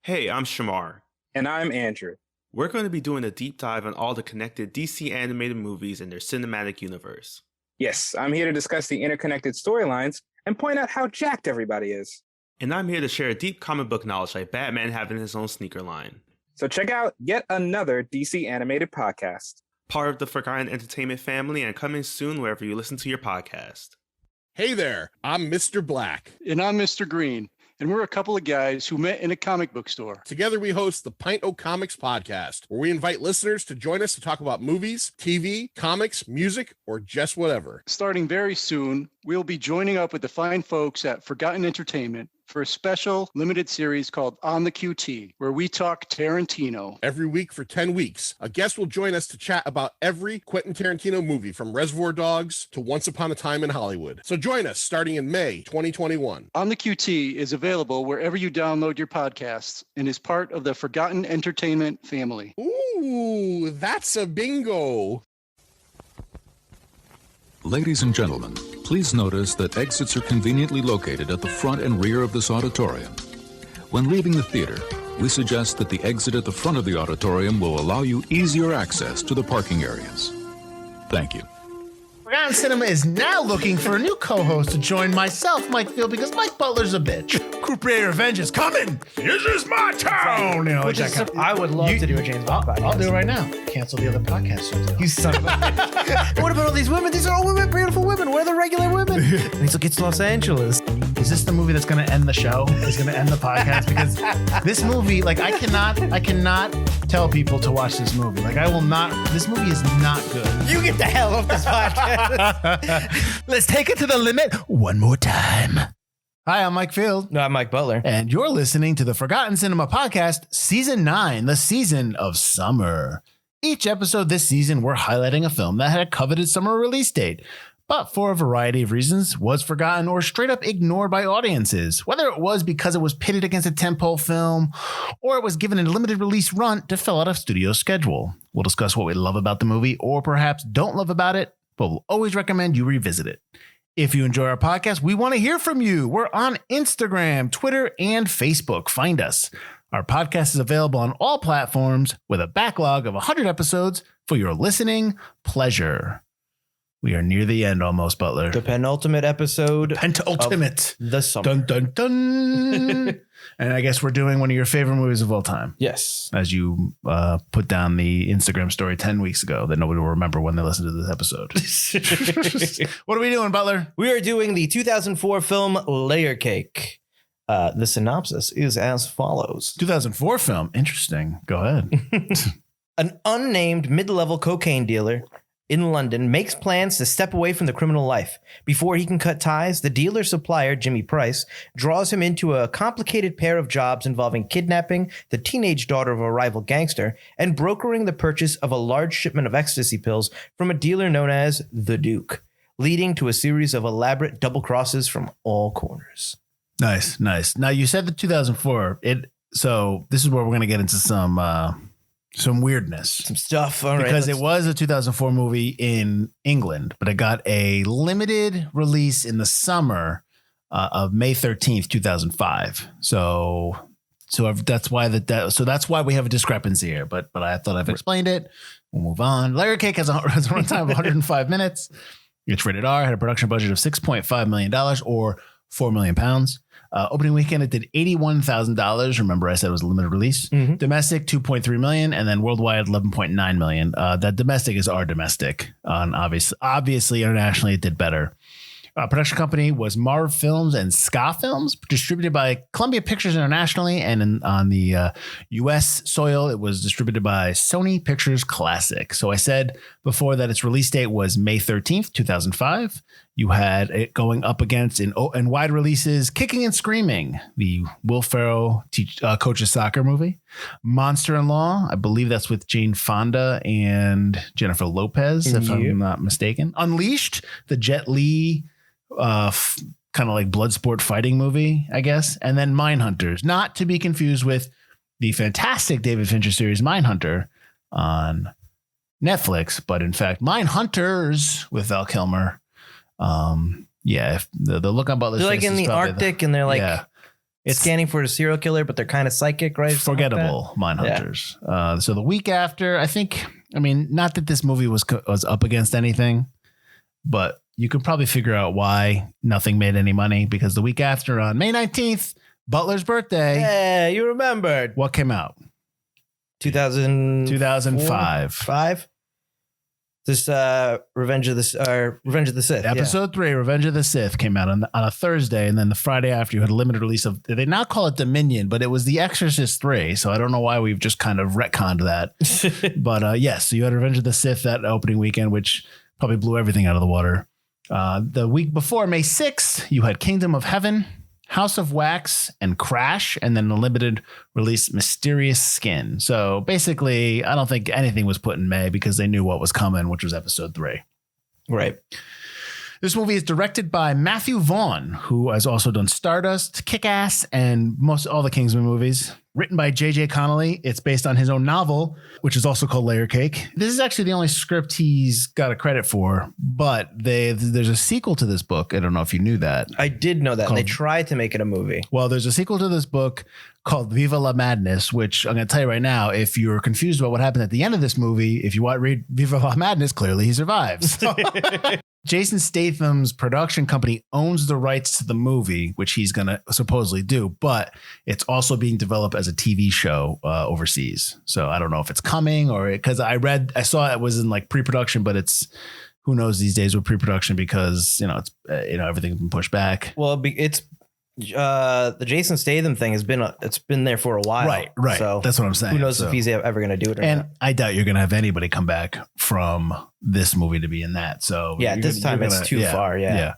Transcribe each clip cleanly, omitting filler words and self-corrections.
Hey, I'm Shamar. And I'm Andrew. We're going to be doing a deep dive on all the connected DC animated movies and their cinematic universe. Yes, I'm here to discuss the interconnected storylines and point out how jacked everybody is. And I'm here to share deep comic book knowledge like Batman having his own sneaker line. So check out yet another DC animated podcast. Part of the Forgotten Entertainment family and coming soon wherever you listen to your podcast. Hey there, I'm Mr. Black. And I'm Mr. Green. And we're a couple of guys who met in a comic book store. Together we host the Pint O' Comics podcast, where we invite listeners to join us to talk about movies, TV, comics, music, or just whatever. Starting very soon, we'll be joining up with the fine folks at Forgotten Entertainment for a special limited series called On the QT, where we talk Tarantino. Every week for 10 weeks, a guest will join us to chat about every Quentin Tarantino movie, from Reservoir Dogs to Once Upon a Time in Hollywood. So join us starting in May 2021. On the QT is available wherever you download your podcasts and is part of the Forgotten Entertainment family. Ooh, that's a bingo. Ladies and gentlemen, please notice that exits are conveniently located at the front and rear of this auditorium. When leaving the theater, we suggest that the exit at the front of the auditorium will allow you easier access to the parking areas. Thank you. Forgotten Cinema is now looking for a new co-host to join myself, Mike Field, because Mike Butler's a bitch. Croupier Revenge is coming. This is my town. You know, like that kind of, I would love to do a James Bond podcast. I'll do it right now. Cancel the other podcast. You son of a bitch. What about all these women? These are all women, beautiful women. Where are the regular women? And he's like, it's Los Angeles. Is this the movie that's going to end the show? Is going to end the podcast? Because this movie, like, I cannot tell people to watch this movie. Like, I will not. This movie is not good. You get the hell off this podcast. Let's take it to the limit one more time. Hi, I'm Mike Field. No, I'm Mike Butler. And you're listening to the Forgotten Cinema Podcast, Season 9, the season of summer. Each episode this season, we're highlighting a film that had a coveted summer release date, but for a variety of reasons was forgotten or straight up ignored by audiences, whether it was because it was pitted against a tentpole film or it was given a limited release run to fill out a studio schedule. We'll discuss what we love about the movie or perhaps don't love about it, but we'll always recommend you revisit it. If you enjoy our podcast, we want to hear from you. We're on Instagram, Twitter, and Facebook. Find us. Our podcast is available on all platforms with a backlog of 100 episodes for your listening pleasure. We are near the end almost, Butler. The penultimate episode. Penultimate. The summer. Dun, dun, dun. And I guess we're doing one of your favorite movies of all time. Yes. As you put down the Instagram story 10 weeks ago that nobody will remember when they listen to this episode. What are we doing, Butler? We are doing the 2004 film Layer Cake. The synopsis is as follows. 2004 film. Interesting. Go ahead. An unnamed mid-level cocaine dealer in London makes plans to step away from the criminal life. Before he can cut ties, the dealer's supplier, Jimmy Price, draws him into a complicated pair of jobs involving kidnapping the teenage daughter of a rival gangster and brokering the purchase of a large shipment of ecstasy pills from a dealer known as the Duke, leading to a series of elaborate double crosses from all corners. Nice. Now, you said the 2004. So this is where we're going to get into some weirdness. Some stuff. All right, because it was a 2004 movie in England, but it got a limited release in the summer of May 13th, 2005. So that's why that's why we have a discrepancy here. But I thought I've explained it. We'll move on. Layer Cake has a runtime of 105 minutes. It's rated R, had a production budget of $6.5 million or 4 million pounds. Opening weekend, it did $81,000. Remember, I said it was a limited release. Mm-hmm. Domestic, 2.3 million, and then worldwide, 11.9 million. That domestic is our domestic. Obviously, internationally, it did better. Production company was Marv Films and Ska Films, distributed by Columbia Pictures internationally, and on the U.S. soil, it was distributed by Sony Pictures Classic. So I said before that its release date was May 13th, 2005. You had it going up against in wide releases, Kicking and Screaming, the Will Ferrell coaches soccer movie. Monster-in-Law, I believe that's with Jane Fonda and Jennifer Lopez, if I'm not mistaken. Unleashed, the Jet Li kind of like blood sport fighting movie, I guess. And then Mindhunters, not to be confused with the fantastic David Fincher series Mindhunter on Netflix, but in fact, Mindhunters with Val Kilmer. Yeah, if the look on Butler's they're like face in is the Arctic, and they're like It's scanning for a serial killer, but they're kind of psychic, right? forgettable Mindhunters. So the week after, not that this movie was up against anything, but you could probably figure out why nothing made any money, because the week after, on May 19th, Butler's birthday. Yeah, you remembered. What came out? 2005. 5? This Revenge of the Sith. Episode 3, Revenge of the Sith, came out on a Thursday, and then the Friday after you had a limited release of, they now call it Dominion, but it was The Exorcist 3, so I don't know why we've just kind of retconned that. But yes, so you had Revenge of the Sith that opening weekend, which probably blew everything out of the water. The week before, May 6th, you had Kingdom of Heaven, House of Wax, and Crash, and then the limited release Mysterious Skin. So basically, I don't think anything was put in May because they knew what was coming, which was episode 3. Right. This movie is directed by Matthew Vaughn, who has also done Stardust, Kick-Ass, and most all the Kingsman movies. Written by J.J. Connolly. It's based on his own novel, which is also called Layer Cake. This is actually the only script he's got a credit for, but there's a sequel to this book. I don't know if you knew that. I did know that. And they tried to make it a movie. Well, there's a sequel to this book called Viva la Madness, which I'm going to tell you right now, if you're confused about what happened at the end of this movie, if you read Viva la Madness, clearly he survives. Jason Statham's production company owns the rights to the movie, which he's going to supposedly do, but it's also being developed as a TV show overseas. So I don't know if it's coming or because I saw it was in like pre-production, but it's who knows these days with pre-production because, it's everything's been pushed back. Well, it's the Jason Statham thing it's been there for a while. Right. So that's what I'm saying. Who knows if he's ever going to do it or and not. I doubt you're going to have anybody come back from this movie to be in that. So yeah, this time it's too far. Yeah.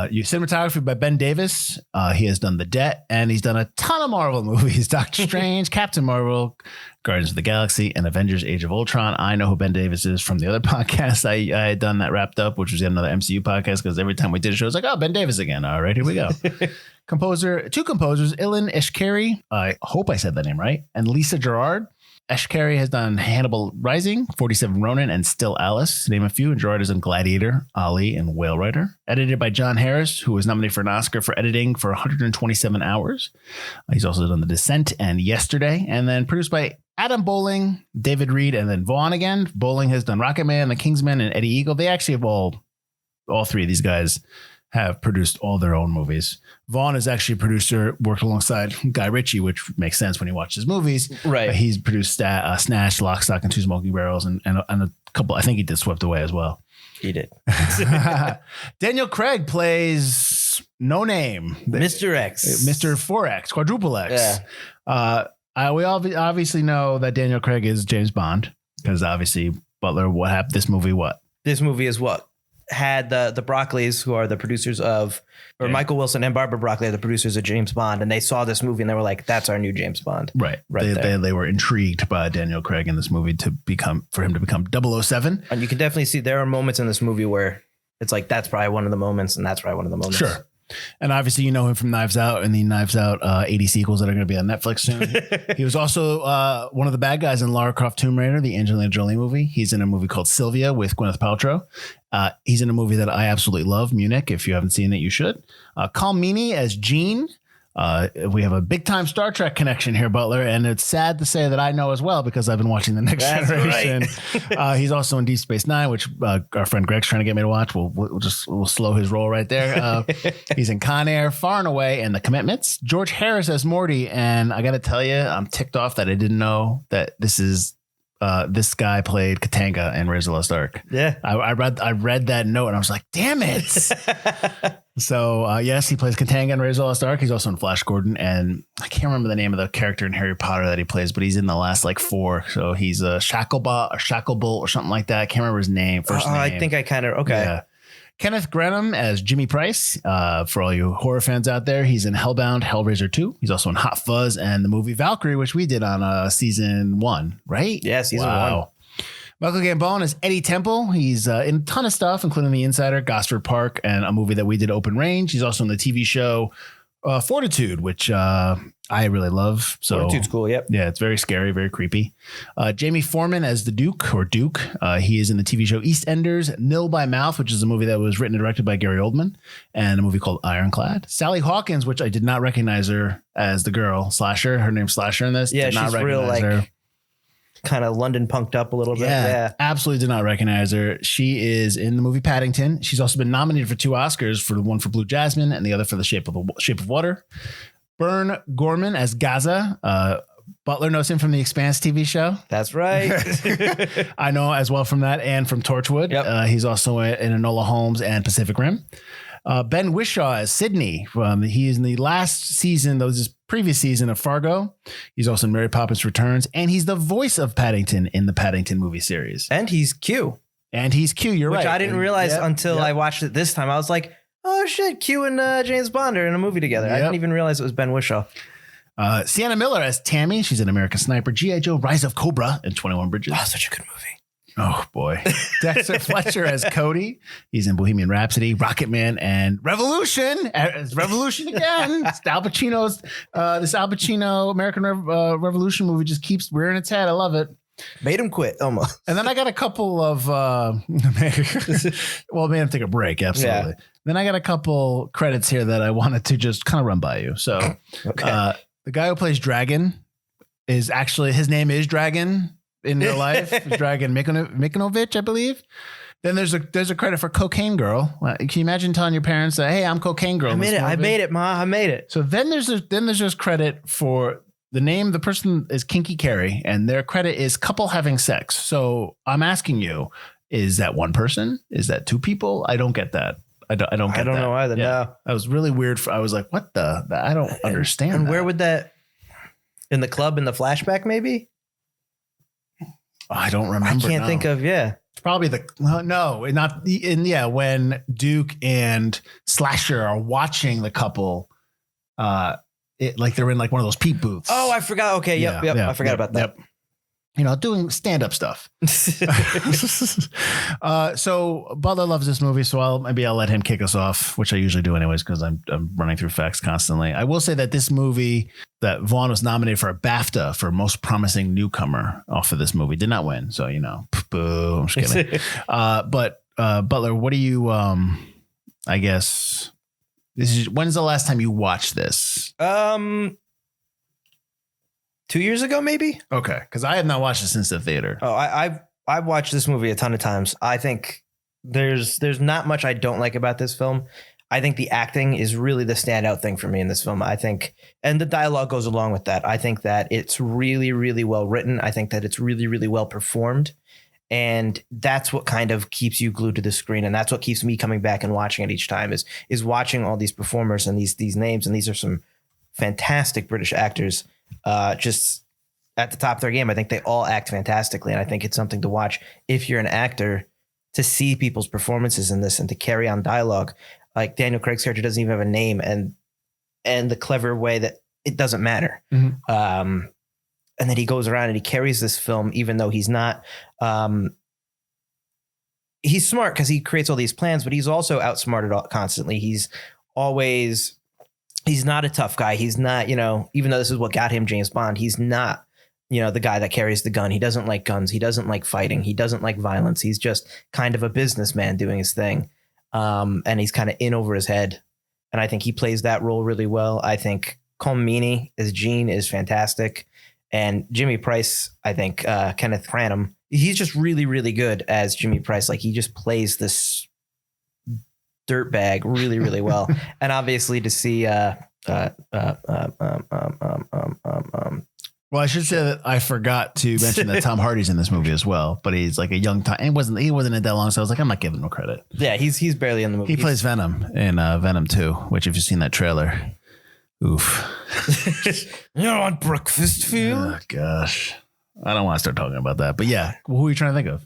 Your cinematography by Ben Davis. He has done The Debt, and he's done a ton of Marvel movies: Doctor Strange, Captain Marvel, Guardians of the Galaxy, and Avengers: Age of Ultron. I know who Ben Davis is from the other podcast I had done that wrapped up, which was yet another MCU podcast. Because every time we did a show, it's like, oh, Ben Davis again. All right, here we go. Two composers, Ilan Eshkeri. I hope I said that name right, and Lisa Gerard. Eshkeri has done Hannibal Rising, 47 Ronin, and Still Alice, to name a few. And Gerard has done Gladiator, Ali, and Whale Rider. Edited by John Harris, who was nominated for an Oscar for editing for 127 hours. He's also done The Descent and Yesterday. And then produced by Adam Bowling, David Reed, and then Vaughn again. Bowling has done Rocketman, The Kingsman, and Eddie Eagle. They actually have all three of these guys have produced all their own movies. Vaughn is actually a producer, worked alongside Guy Ritchie, which makes sense when you watch his movies. Right. He's produced Snatch, Lock, Stock, and Two Smoking Barrels, and a couple. I think he did Swept Away as well. He did. Daniel Craig plays No Name. Mr. X. Mr. 4X, Quadruple X. Yeah. We obviously know that Daniel Craig is James Bond, because obviously Butler, what happened? This movie is what? Had the Broccoli's, who are the producers of, Michael Wilson and Barbara Broccoli are the producers of James Bond, and they saw this movie and they were like, "That's our new James Bond." Right. They were intrigued by Daniel Craig in this movie for him to become 007. And you can definitely see there are moments in this movie where it's like that's probably one of the moments, and that's probably one of the moments. Sure. And obviously, you know him from Knives Out and the Knives Out 80 sequels that are going to be on Netflix soon. He was also one of the bad guys in Lara Croft Tomb Raider, the Angelina Jolie movie. He's in a movie called Sylvia with Gwyneth Paltrow. He's in a movie that I absolutely love, Munich. If you haven't seen it, you should. Colm Meaney as Gene. We have a big time Star Trek connection here, Butler, and it's sad to say that I know as well because I've been watching The Next Generation. Right. He's also in Deep Space Nine, which our friend Greg's trying to get me to watch. We'll slow his roll right there. He's in Con Air, Far and Away, and The Commitments. George Harris as Morty, and I got to tell you, I'm ticked off that I didn't know that this guy played Katanga in Raiders of the Lost Ark. Yeah, I read that note and I was like, damn it. So yes, he plays Katanga in Raiders of the Lost Ark. He's also in Flash Gordon, and I can't remember the name of the character in Harry Potter that he plays, but he's in the last 4. So he's a Shacklebot or Shacklebolt or something like that. I can't remember his name. First name. I think I kind of okay. Yeah. Kenneth Grenham as Jimmy Price. For all you horror fans out there, he's in Hellbound, Hellraiser 2. He's also in Hot Fuzz and the movie Valkyrie, which we did on season 1, right? Yeah, season 1. Michael Gambon is Eddie Temple. He's in a ton of stuff, including The Insider, Gosford Park, and a movie that we did, Open Range. He's also in the TV show Fortitude, which I really love. So Fortitude's cool. Yep. yeah, it's very scary, very creepy. Jamie Foreman as the Duke. He is in the TV show EastEnders, Nil by Mouth, which is a movie that was written and directed by Gary Oldman, and a movie called Ironclad. Sally Hawkins, which I did not recognize her as the girl Slasher. Her name's Slasher in this. Yeah, did not she's real recognize like her. kind of London punked up a little bit. Yeah, Yeah. absolutely did not recognize her. She is in the movie Paddington. She's also been nominated for 2 Oscars, for the one for Blue Jasmine and the other for The Shape of Water. Bern Gorman as Gaza. Butler knows him from the Expanse TV show. That's right. I know as well from that and from Torchwood. Yep. He's also in Enola Holmes and Pacific Rim. Ben Whishaw as Sydney. He is in the last season, this previous season of Fargo. He's also in Mary Poppins Returns, and he's the voice of Paddington in the Paddington movie series. And he's Q. You're Which right. I didn't realize until I watched it this time. I was like, oh shit, Q and James Bond are in a movie together. I didn't even realize it was Ben Whishaw. Sienna Miller as Tammy. She's an American Sniper. G.I. Joe Rise of Cobra and 21 Bridges. Oh, such a good movie. Oh boy. Dexter Fletcher as Cody. He's in Bohemian Rhapsody, Rocket Man, and Revolution. It's Revolution again. It's Al Pacino's this Al Pacino American Revolution movie just keeps rearing its head. I love it. Made him quit almost. And then I got a couple of made him take a break, absolutely. Yeah. Then I got a couple credits here that I wanted to just kind of run by you. So Okay. the guy who plays Dragon is actually, his name is Dragon in real life. Dragon Mikonovich, I believe. Then there's a credit for Cocaine Girl. Can you imagine telling your parents that, hey, I'm Cocaine Girl? I made it, Ma. I made it. So then there's just credit for the name. The person is Kinky Carey, and their credit is couple having sex. So I'm asking you, is that one person? Is that 2 people? I don't get that. I don't know either. Yeah. No. That was really weird. I was like, what the? I don't understand. And that. where would that, in the club in the flashback maybe? I don't remember. I can't think of, yeah. It's probably when Duke and Slasher are watching the couple, like they're in like one of those peep booths. Oh, I forgot. Okay. Yep. I forgot about that. Yep. Doing stand-up stuff. So Butler loves this movie, so I'll let him kick us off, which I usually do anyways, because I'm running through facts constantly. I will say that this movie, that Vaughn was nominated for a BAFTA for Most Promising Newcomer off of this movie. Did not win, so boo. I'm just kidding. But Butler, what do you? I guess when's the last time you watched this? 2 years ago, maybe. Okay, because I have not watched it since the theater. Oh, I've watched this movie a ton of times. I think there's not much I don't like about this film. I think the acting is really the standout thing for me in this film. I think, and the dialogue goes along with that. I think that it's really, really well written. I think that it's really, really well performed. And that's what kind of keeps you glued to the screen. And that's what keeps me coming back and watching it each time is watching all these performers and these names. And these are some fantastic British actors. Just at the top of their game. I think they all act fantastically. And I think it's something to watch if you're an actor, to see people's performances in this and to carry on dialogue. Like Daniel Craig's character doesn't even have a name, and the clever way that it doesn't matter. Mm-hmm. And then he goes around and he carries this film, even though he's not, he's smart because he creates all these plans, but he's also outsmarted constantly. He's not a tough guy. He's not, even though this is what got him James Bond, he's not, the guy that carries the gun. He doesn't like guns. He doesn't like fighting. He doesn't like violence. He's just kind of a businessman doing his thing. And he's kind of in over his head. And I think he plays that role really well. I think Colm Meaney as Gene is fantastic. And Jimmy Price, I think Kenneth Branagh, he's just really, really good as Jimmy Price. Like he just plays this dirtbag really, really well. And obviously to see well, I should say that I forgot to mention that Tom Hardy's in this movie as well, but he's like a young Tom. He wasn't in that long, so I was like, I'm not giving him no credit. Yeah, he's barely in the movie. He plays Venom in Venom 2, which if you've seen that trailer, oof. You don't want breakfast food? Oh gosh, I don't want to start talking about that. But yeah, who are you trying to think of?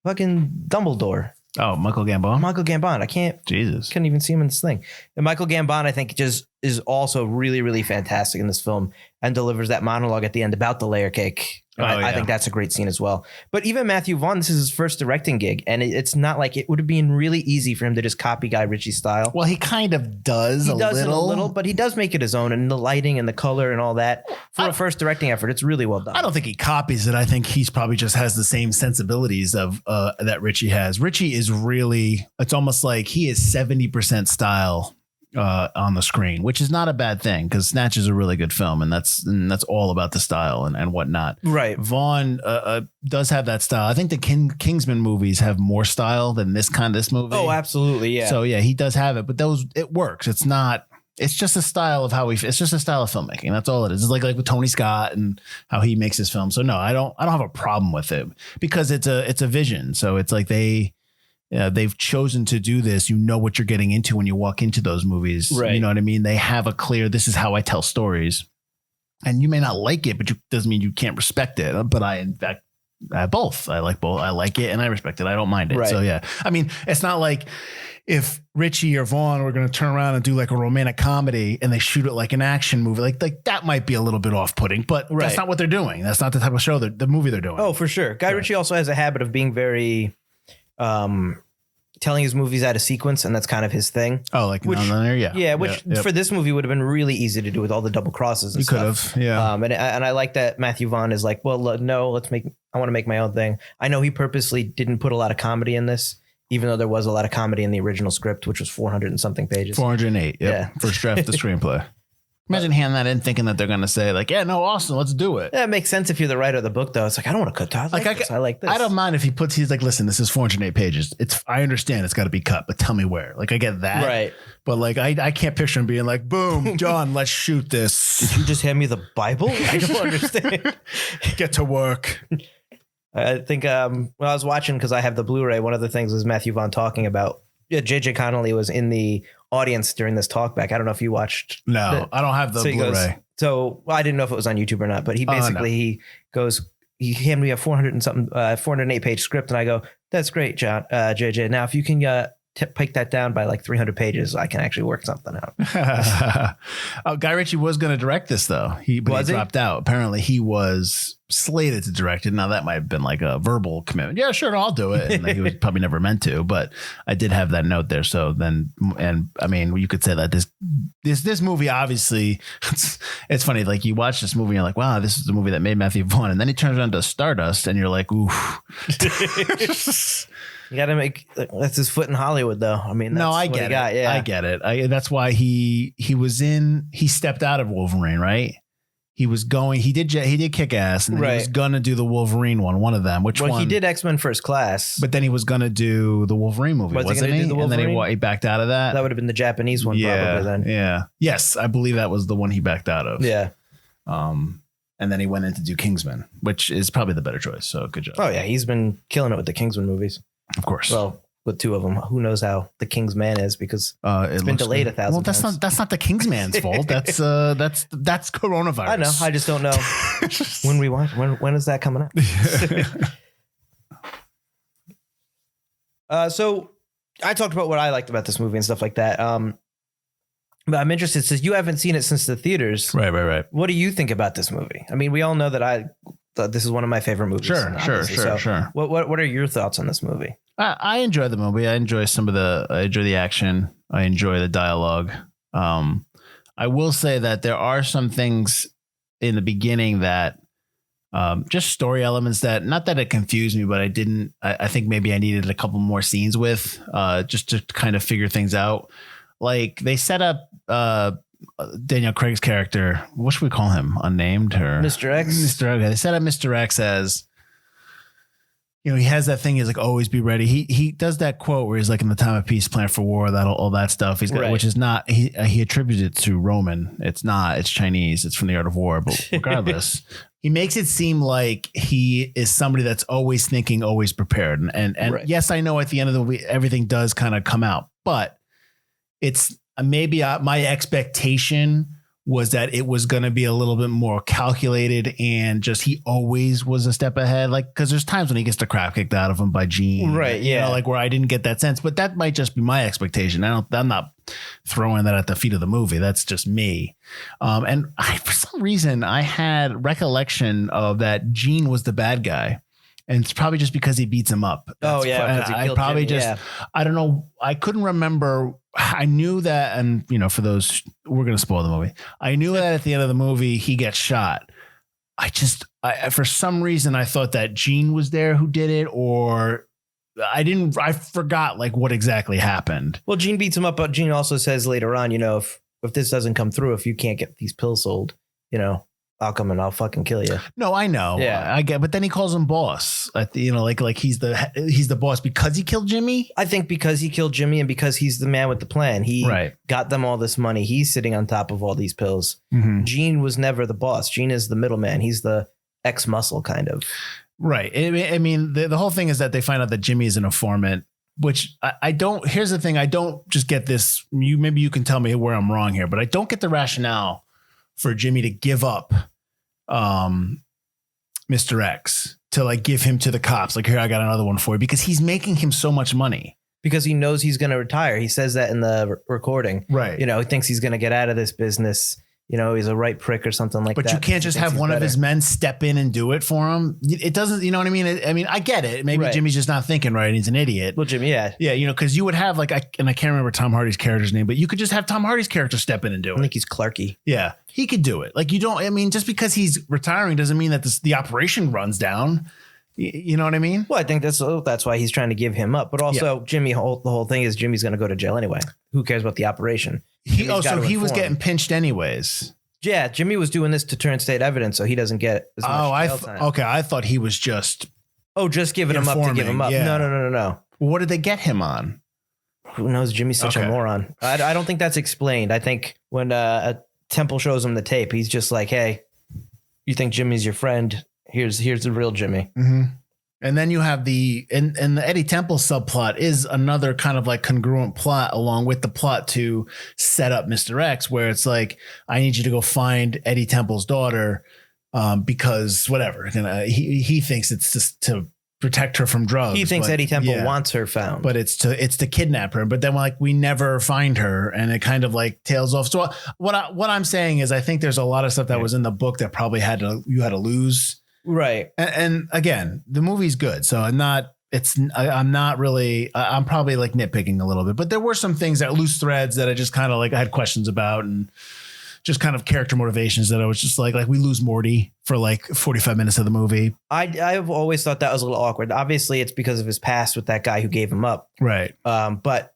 Fucking Dumbledore. Oh, Michael Gambon. Michael Gambon. I can't. Jesus. Couldn't even see him in this thing. And Michael Gambon, I think, just is also really, really fantastic in this film and delivers that monologue at the end about the layer cake. I think that's a great scene as well. But even Matthew Vaughn, this is his first directing gig, and it's not like it would have been really easy for him to just copy Guy Ritchie's style. Well, he kind of does. He does it a little, but he does make it his own, and the lighting and the color and all that. For a first directing effort, it's really well done. I don't think he copies it. I think he's probably just has the same sensibilities of that Ritchie has. Ritchie is really, it's almost like he is 70% style on the screen, which is not a bad thing because Snatch is a really good film, and that's all about the style and whatnot. Right. Vaughn does have that style. I think the Kingsman movies have more style than this movie. Oh, absolutely. Yeah. So yeah, he does have it, but it works. It's not. It's just a style of how it's just a style of filmmaking. That's all it is. It's like with Tony Scott and how he makes his film. So no, I don't have a problem with it because it's a vision. So it's like they've chosen to do this. You know what you're getting into when you walk into those movies. Right. You know what I mean? They have a clear, this is how I tell stories. And you may not like it, but it doesn't mean you can't respect it. But in fact, both. I like both. I like it and I respect it. I don't mind it. Right. So yeah. I mean, it's not like if Ritchie or Vaughn were going to turn around and do like a romantic comedy and they shoot it like an action movie, like that might be a little bit off-putting, but that's not what they're doing. That's not the type of show, the movie they're doing. Oh, for sure. Guy Ritchie also has a habit of being very telling his movies out of sequence, and that's kind of his thing. Oh, like non-linear, yeah. Yeah, which for this movie would have been really easy to do with all the double crosses and you stuff. could have, yeah. And I like that Matthew Vaughn is like, well, no, I want to make my own thing. I know he purposely didn't put a lot of comedy in this, even though there was a lot of comedy in the original script, which was 400 and something pages. 408, yeah. First draft of the screenplay. Imagine handing that in thinking that they're going to say like, yeah, no, awesome, let's do it. Yeah, it makes sense if you're the writer of the book, though. It's like, I don't want to cut that. I like this. I don't mind if he's like, listen, this is 408 pages. I understand it's got to be cut, but tell me where. Like, I get that. Right. But like, I can't picture him being like, boom, John, let's shoot this. Did you just hand me the Bible? I don't understand. Get to work. I think when I was watching, because I have the Blu-ray, one of the things was Matthew Vaughn talking about. Yeah, JJ Connolly was in the audience during this talk back. I don't know if you watched. No, I don't have the Blu-ray. I didn't know if it was on YouTube or not, but he basically, he goes, he handed me a 408 page script. And I go, that's great, John, JJ. Now, if you can pick that down by like 300 pages, I can actually work something out. Guy Ritchie was going to direct this though. He dropped out. Apparently he was slated to direct it. Now that might have been like a verbal commitment. Yeah, sure. I'll do it. And he was probably never meant to, but I did have that note there. So then, and I mean, you could say that this movie, obviously it's funny. Like you watch this movie and you're like, wow, this is the movie that made Matthew Vaughn. And then he turns around to Stardust and you're like, oof. You got to make that's his foot in Hollywood, though. I mean, that's I get it. Yeah. I get it. That's why he stepped out of Wolverine, right? He did Kick Ass, and then he was gonna do the Wolverine one of them. Which one? He did X-Men First Class, but then he was gonna do the Wolverine movie, wasn't he? And then he backed out of that. That would have been the Japanese one, probably. Then, yeah, yes, I believe that was the one he backed out of. Yeah. And then he went in to do Kingsman, which is probably the better choice. So good job. Oh yeah, he's been killing it with the Kingsman movies. Of course. Well, with two of them, who knows how the King's Man is because it's been delayed 1,000 times. Well, that's not the King's Man's fault. That's coronavirus. I know. I just don't know when we watch. When is that coming out? So I talked about what I liked about this movie and stuff like that. But I'm interested since you haven't seen it since the theaters. Right. What do you think about this movie? I mean, we all know that this is one of my favorite movies. Sure. What are your thoughts on this movie? I enjoy the movie. I enjoy the action. I enjoy the dialogue. I will say that there are some things in the beginning that just story elements that not that it confused me, but I think maybe I needed a couple more scenes with just to kind of figure things out. Like they set up Daniel Craig's character. What should we call him? Unnamed or Mr. X? Mr. X. They set up Mr. X as, he has that thing. He's like, always be ready. He does that quote where he's like, in the time of peace, plan for war, all that stuff. He's got, which is not, he attributes it to Roman. It's not, it's Chinese. It's from the Art of War. But regardless, he makes it seem like he is somebody that's always thinking, always prepared. And yes, I know at the end of the week, everything does kind of come out, but it's maybe my expectation was that it was going to be a little bit more calculated and just he always was a step ahead. Like, because there's times when he gets the crap kicked out of him by Gene. Right, You yeah. know, like where I didn't get that sense. But that might just be my expectation. I'm not throwing that at the feet of the movie. That's just me. For some reason, I had recollection of that Gene was the bad guy. And it's probably just because he beats him up. Oh, yeah. Because he I killed probably Jimmy, just, I don't know. I couldn't remember. I knew that. And, you know, for those, we're going to spoil the movie. I knew that at the end of the movie, he gets shot. For some reason, I thought that Gene was there who did it, or I forgot like what exactly happened. Well, Gene beats him up, but Gene also says later on, you know, if this doesn't come through, if you can't get these pills sold, you know, I'll come and I'll fucking kill you. No, I know. Yeah. I get, but then he calls him boss. You know, like he's the boss because he killed Jimmy. I think because he killed Jimmy and because he's the man with the plan. He got them all this money. He's sitting on top of all these pills. Mm-hmm. Gene was never the boss. Gene is the middleman. He's the ex-muscle kind of. Right. I mean, the whole thing is that they find out that Jimmy is an informant, which I don't. Here's the thing. I don't just get this. Maybe you can tell me where I'm wrong here, but I don't get the rationale for Jimmy to give up Mr. X, to like give him to the cops. Like, here, I got another one for you, because he's making him so much money. Because he knows he's going to retire. He says that in the recording. Right. You know, he thinks he's going to get out of this business. You know, he's a right prick or something like that. But you can't just have one of his men step in and do it for him. It doesn't, you know what I mean? I mean, I get it. Maybe Jimmy's just not thinking right. He's an idiot. Well, Jimmy, yeah. Yeah, you know, because you would have like, and I can't remember Tom Hardy's character's name, but you could just have Tom Hardy's character step in and do it. I think he's Clarky. Yeah, he could do it. Like, you don't, I mean, just because he's retiring doesn't mean that the operation runs down. You know what I mean? Well, I think that's why he's trying to give him up. But also, Jimmy, the whole thing is Jimmy's going to go to jail anyway. Who cares about the operation? He was getting pinched anyways. Yeah, Jimmy was doing this to turn state evidence, so he doesn't get as much jail time. Okay, I thought he was just just giving him up to give him up. Yeah. No. Well, what did they get him on? Who knows? Jimmy's such a moron. I don't think that's explained. I think when Temple shows him the tape, he's just like, "Hey, you think Jimmy's your friend? Here's the real Jimmy." Mm-hmm. And then you have the Eddie Temple subplot is another kind of like congruent plot along with the plot to set up Mr. X, where it's like, I need you to go find Eddie Temple's daughter because whatever. He thinks it's just to protect her from drugs. He thinks Eddie Temple wants her found, but it's to kidnap her. But then we never find her, and it kind of like tails off. So what I'm saying is, I think there's a lot of stuff that was in the book that probably you had to lose. Right. And again, the movie's good. So I'm probably like nitpicking a little bit, but there were some things that loose threads that I just kind of like, I had questions about, and just kind of character motivations that I was just like we lose Morty for like 45 minutes of the movie. I've always thought that was a little awkward. Obviously it's because of his past with that guy who gave him up. Right. But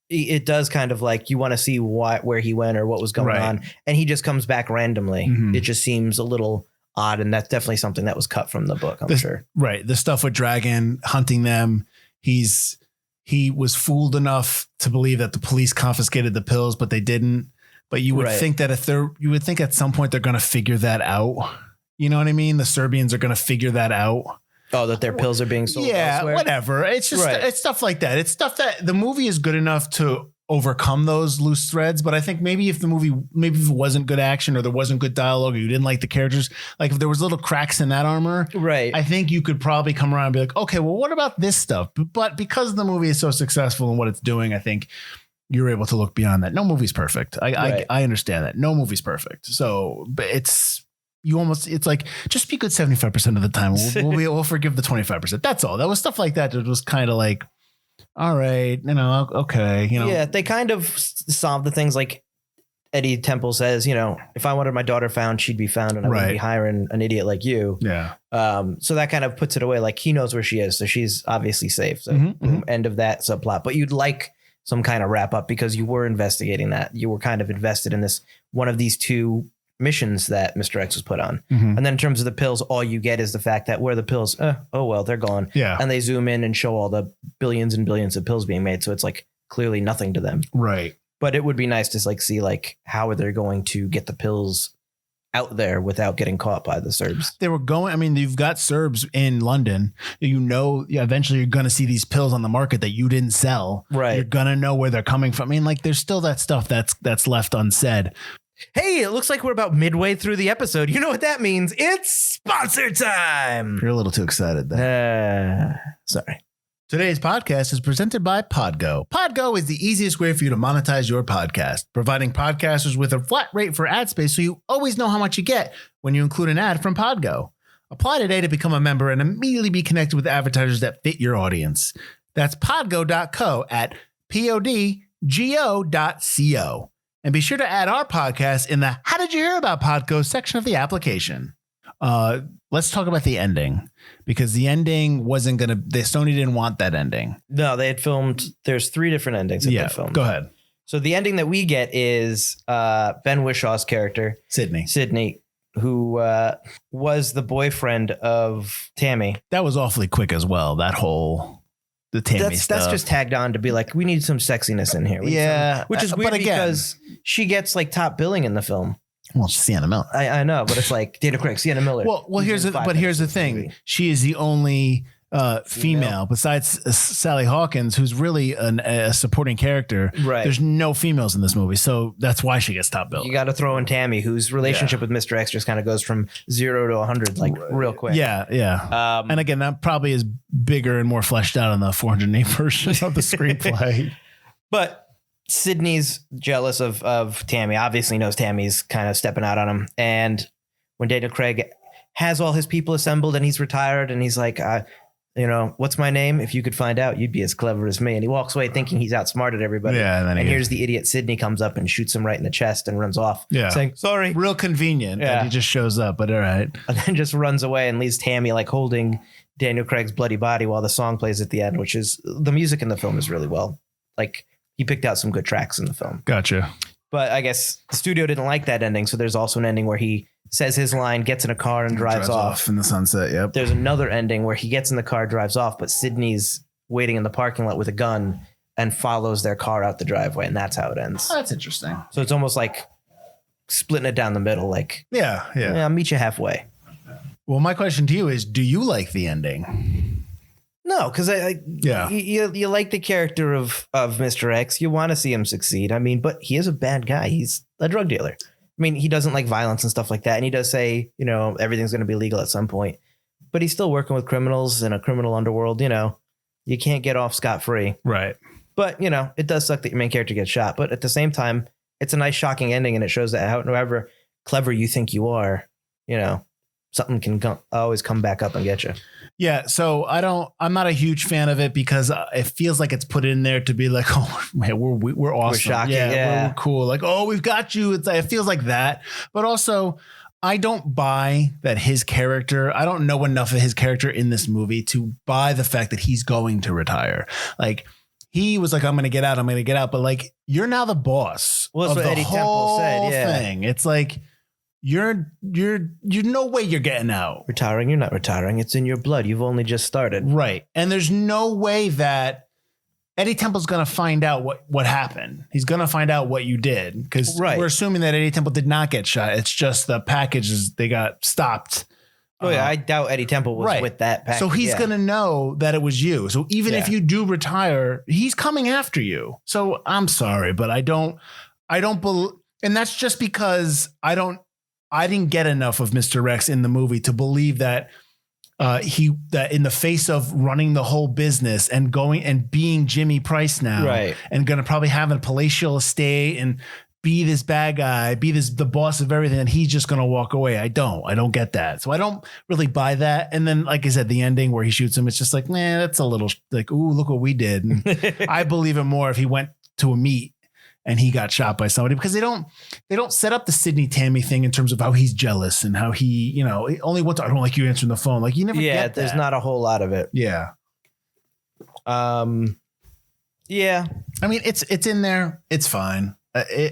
it does kind of like, you want to see where he went or what was going on. And he just comes back randomly. Mm-hmm. It just seems a little odd, and that's definitely something that was cut from the book, I'm sure. Right. The stuff with Dragon hunting them, he was fooled enough to believe that the police confiscated the pills, but they didn't. But you would think that you would think at some point they're going to figure that out. You know what I mean? The Serbians are going to figure that out. Oh, that their pills are being sold elsewhere? Whatever. It's just it's stuff like that. It's stuff that the movie is good enough to overcome those loose threads. But I think maybe if it wasn't good action, or there wasn't good dialogue, or you didn't like the characters, like if there was little cracks in that armor, right? I think you could probably come around and be like, okay, well, what about this stuff? But because the movie is so successful in what it's doing, I think you're able to look beyond that. No movie's perfect. I understand that. No movie's perfect. So, but it's like, just be good 75% of the time. We'll forgive the 25%. That's all. That was stuff like that. It was kind of like, all right, okay. Yeah, they kind of solved the things, like Eddie Temple says, if I wanted my daughter found, she'd be found, and I wouldn't be hiring an idiot like you. Yeah. So that kind of puts it away. Like, he knows where she is, so she's obviously safe. So end of that subplot. But you'd like some kind of wrap up, because you were investigating that. You were kind of invested in this, one of these two missions that Mr. X was put on. Mm-hmm. And then in terms of the pills, all you get is the fact that where are the pills? Oh, well, they're gone. Yeah. And they zoom in and show all the billions and billions of pills being made. So it's like clearly nothing to them. Right. But it would be nice to like see like how are they going to get the pills out there without getting caught by the Serbs. They were going, I mean, you've got Serbs in London, eventually you're going to see these pills on the market that you didn't sell. Right. You're going to know where they're coming from. I mean, like, there's still that stuff that's left unsaid. Hey, it looks like we're about midway through the episode. You know what that means? It's sponsor time. You're a little too excited there. Sorry. Today's podcast is presented by Podgo. Podgo is the easiest way for you to monetize your podcast, providing podcasters with a flat rate for ad space so you always know how much you get when you include an ad from Podgo. Apply today to become a member and immediately be connected with advertisers that fit your audience. That's podgo.co at podgo.co. And be sure to add our podcast in the How Did You Hear About Podgo section of the application. Let's talk about the ending, because the ending wasn't going to, Sony didn't want that ending. No, they had filmed, there's 3 different endings that they filmed. Go ahead. So the ending that we get is Ben Wishaw's character, Sydney, who was the boyfriend of Tammy. That was awfully quick as well, that whole... The Tammy stuff. That's just tagged on to be like, we need some sexiness in here. Which is weird because she gets like top billing in the film. Well, she's Sienna Miller. I know, but it's like Dana Craig, Sienna Miller. Well, here's the thing. She is the only female besides Sally Hawkins, who's really a supporting character. Right. There's no females in this movie, so that's why she gets top billing. You got to throw in Tammy, whose relationship with Mr. X just kind of goes from 0 to 100 like real quick. Yeah. And again, that probably is bigger and more fleshed out in the 408 version of the screenplay. But Sydney's jealous of Tammy, obviously knows Tammy's kind of stepping out on him. And when Daniel Craig has all his people assembled and he's retired and he's like, what's my name? If you could find out, you'd be as clever as me. And he walks away thinking he's outsmarted everybody. Yeah, and here's the idiot Sydney comes up and shoots him right in the chest and runs off. Yeah. Saying, sorry. Real convenient that he just shows up, but all right. And then just runs away and leaves Tammy like holding Daniel Craig's bloody body while the song plays at the end, which is the music in the film is really well. Like he picked out some good tracks in the film. Gotcha. But I guess the studio didn't like that ending. So there's also an ending where he says his line, gets in a car and drives off in the sunset. Yep. There's another ending where he gets in the car, drives off, but Sydney's waiting in the parking lot with a gun and follows their car out the driveway. And that's how it ends. Oh, that's interesting. So it's almost like splitting it down the middle. Like, yeah, I'll meet you halfway. Well, my question to you is, do you like the ending? No, because you like the character of Mr. X. You want to see him succeed. I mean, but he is a bad guy. He's a drug dealer. I mean, he doesn't like violence and stuff like that. And he does say, everything's going to be legal at some point. But he's still working with criminals in a criminal underworld. You can't get off scot-free. Right. But, it does suck that your main character gets shot. But at the same time, it's a nice, shocking ending. And it shows that however clever you think you are, something can always come back up and get you. Yeah. So I'm not a huge fan of it because it feels like it's put in there to be like, oh man, we're awesome. We're shocking. Yeah. We're cool. Like, oh, we've got you. It feels like that. But also I don't buy that his character, I don't know enough of his character in this movie to buy the fact that he's going to retire. Like he was like, I'm going to get out. But like, you're now the boss. Well, that's of what the Eddie Temple said. Yeah. Thing. It's like, You're no way you're getting out. Retiring, you're not retiring. It's in your blood. You've only just started. Right. And there's no way that Eddie Temple's going to find out what happened. He's going to find out what you did because we're assuming that Eddie Temple did not get shot. It's just the packages, they got stopped. Oh yeah, I doubt Eddie Temple was with that package. So he's going to know that it was you. So even if you do retire, he's coming after you. So I'm sorry, but I don't believe, and that's just because I didn't get enough of Mr. X in the movie to believe that that in the face of running the whole business and going and being Jimmy Price now, and going to probably have a palatial estate and be this bad guy, be the boss of everything, and he's just going to walk away. I don't get that. So I don't really buy that. And then, like I said, the ending where he shoots him, it's just like, man, that's a little like, ooh, look what we did. And I believe it more if he went to a meet and he got shot by somebody, because they don't set up the Sydney Tammy thing in terms of how he's jealous and how he, only wants, I don't like you answering the phone. Like you never get that. There's not a whole lot of it. Yeah. Yeah. I mean, it's in there. It's fine.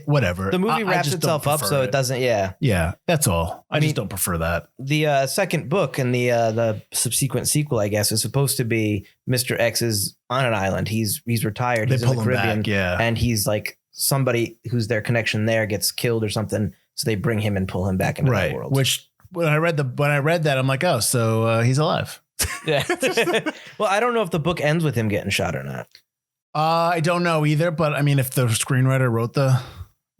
Whatever. The movie wraps itself up, so it doesn't. Yeah. Yeah. That's all. I just don't prefer that. The second book and the subsequent sequel, I guess, is supposed to be Mr. X is on an island. He's retired. He's in the Caribbean. And he's like somebody who's their connection there gets killed or something. So they bring him and pull him back into the world. Which when I read that, I'm like, oh, so he's alive. Yeah. Well, I don't know if the book ends with him getting shot or not. I don't know either, but I mean, if the screenwriter wrote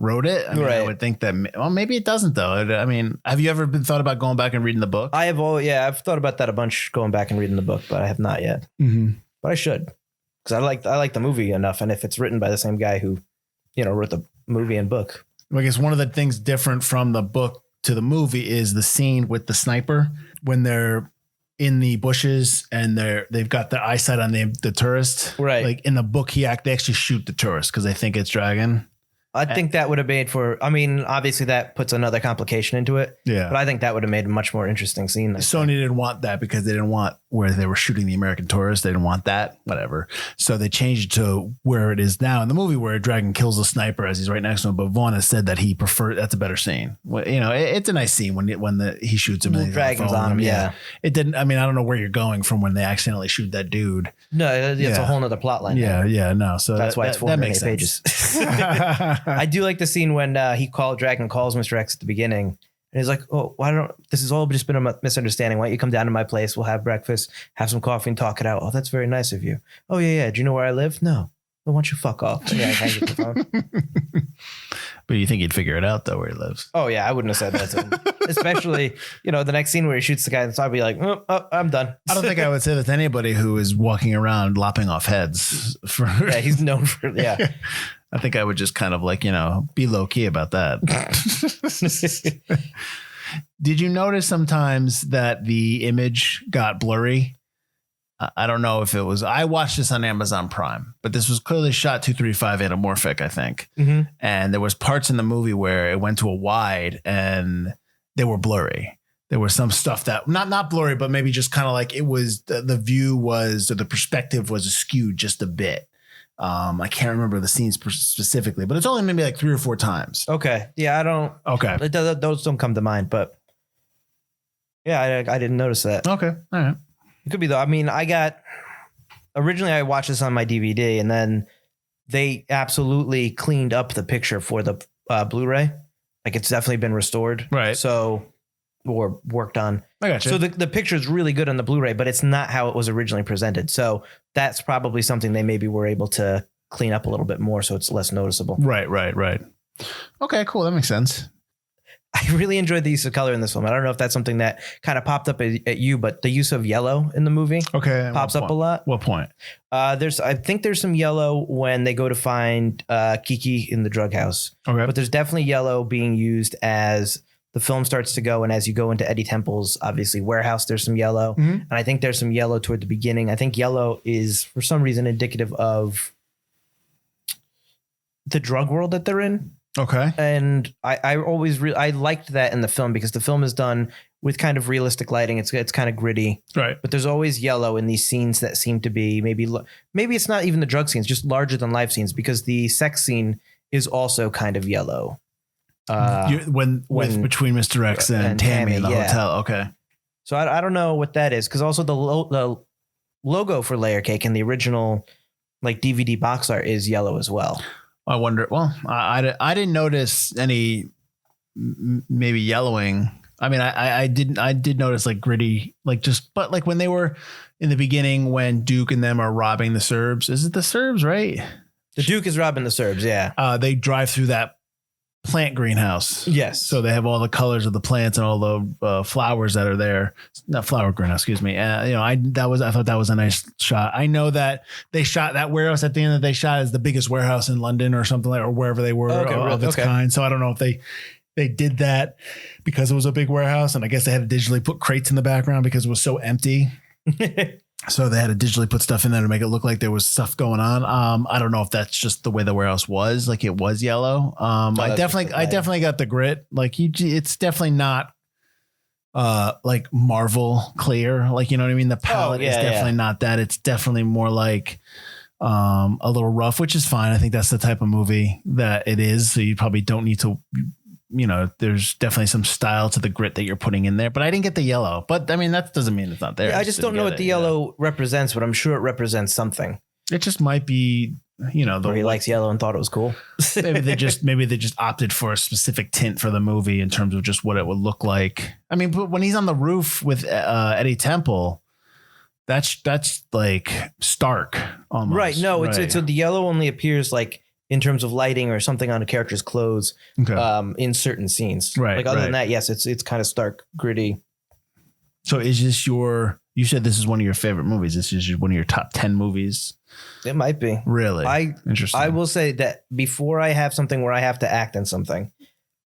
wrote it. I mean, I would think that, well, maybe it doesn't though. I mean, have you ever been thought about going back and reading the book? I've thought about that a bunch, going back and reading the book, but I have not yet. Mm-hmm. But I should, because I like the movie enough, and if it's written by the same guy who, wrote the movie and book. I guess one of the things different from the book to the movie is the scene with the sniper when they're in the bushes and they've got their eyesight on the tourist. Right. Like in the book, they actually shoot the tourist because they think it's dragon. I think that would have made obviously that puts another complication into it. Yeah. But I think that would have made a much more interesting scene. Sony didn't want that because they didn't want where they were shooting the American tourist. They didn't want that, whatever. So they changed it to where it is now in the movie where a dragon kills a sniper as he's right next to him. But Vaughn has said that he preferred, that's a better scene. Well, it's a nice scene when he shoots him. The dragon's on him. Yeah. It didn't, I don't know where you're going from when they accidentally shoot that dude. No, it's a whole nother plot line. Yeah, no. So that's why it's 408 pages. I do like the scene when Dragon calls Mr. X at the beginning, and he's like, "Oh, this has all just been a misunderstanding. Why don't you come down to my place? We'll have breakfast, have some coffee, and talk it out." "Oh, that's very nice of you." "Oh, yeah. Do you know where I live?" "No." "Well, why don't you fuck off?" Yeah, I hang up the phone. But you think he'd figure it out though where he lives? Oh yeah, I wouldn't have said that to him. Especially, the next scene where he shoots the guy, and so I'd be like, "Oh, I'm done." I don't think I would say that to anybody who is walking around lopping off heads. Yeah, he's known for I think I would just kind of be low key about that. Did you notice sometimes that the image got blurry? I don't know if it was, I watched this on Amazon Prime, but this was clearly shot 235 anamorphic, I think. Mm-hmm. And there was parts in the movie where it went to a wide and they were blurry. There was some stuff that not blurry, but maybe just kind of it was the view was, or the perspective was skewed just a bit. I can't remember the scenes specifically, but it's only maybe 3 or 4 times. Okay. Yeah, I don't. Okay. Those don't come to mind, but yeah, I didn't notice that. Okay. All right. It could be though. Originally I watched this on my DVD, and then they absolutely cleaned up the picture for the Blu-ray. It's definitely been restored. Right. So, or worked on. I got you. So the picture is really good on the Blu-ray, but it's not how it was originally presented. So that's probably something they maybe were able to clean up a little bit more, so it's less noticeable. Right. Okay, cool. That makes sense. I really enjoyed the use of color in this film. I don't know if that's something that kind of popped up at you, but the use of yellow in the movie pops up a lot. What point? I think there's some yellow when they go to find Kiki in the drug house. Okay. But there's definitely yellow being used as the film starts to go, and as you go into Eddie Temple's, obviously, warehouse, there's some yellow. Mm-hmm. And I think there's some yellow toward the beginning. I think yellow is, for some reason, indicative of the drug world that they're in. Okay. And I always I liked that in the film because the film is done with kind of realistic lighting. It's kind of gritty. Right. But there's always yellow in these scenes that seem to be maybe it's not even the drug scenes, just larger than life scenes, because the sex scene is also kind kind of yellow. When between Mr. X and Tammy in the hotel. Okay. So I don't know what that is, because also the logo for Layer Cake in the original DVD box art is yellow as well. I wonder. Well, I didn't notice any maybe yellowing. I did notice gritty, but when they were in the beginning when Duke and them are robbing the Serbs. Is it the Serbs, right? The Duke is robbing the Serbs. Yeah. They drive through that plant greenhouse. Yes. So they have all the colors of the plants and all the flowers that are there. Not flower greenhouse, excuse me. I thought that was a nice shot. I know that they shot that warehouse at the end that they shot as the biggest warehouse in London or something or wherever they were of its kind. So I don't know if they did that because it was a big warehouse, and I guess they had to digitally put crates in the background because it was so empty. So they had to digitally put stuff in there to make it look like there was stuff going on. I don't know if that's just the way the warehouse was, it was yellow. I definitely got the grit. It's definitely not Marvel clear. You know what I mean? The palette is definitely not that. It's definitely more a little rough, which is fine. I think that's the type of movie that it is. So you probably don't need to, there's definitely some style to the grit that you're putting in there, but I didn't get the yellow. But that doesn't mean it's not there. Yeah, I just don't know what the yellow represents, but I'm sure it represents something. It just might be, or he likes yellow and thought it was cool. maybe they just opted for a specific tint for the movie in terms of just what it would look like. But when he's on the roof with Eddie Temple, that's stark almost. Right. No, it's so the yellow only appears in terms of lighting or something on a character's clothes in certain scenes. Right, Like other right. than that, yes, it's kind of stark, gritty. So is this you said this is one of your favorite movies. This is one of your top 10 movies. It might be. Really? Interesting. I will say that before I have something where I have to act in something,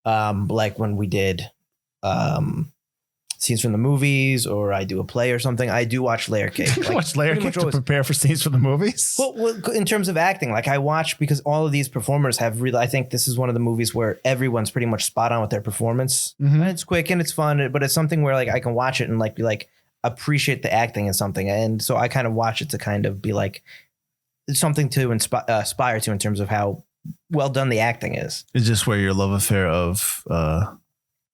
like when we did scenes from the movies or I do a play or something, I do watch Layer Cake. You watch Layer Cake to prepare for scenes for the movies? Well, in terms of acting, like I watch because all of these performers have really, I think this is one of the movies where everyone's pretty much spot on with their performance. Mhm. And it's quick and it's fun, but it's something where like I can watch it and like be like, appreciate the acting in something. And so I kind of watch it to kind of be like, it's something to aspire to in terms of how well done the acting is. Is this where your love affair of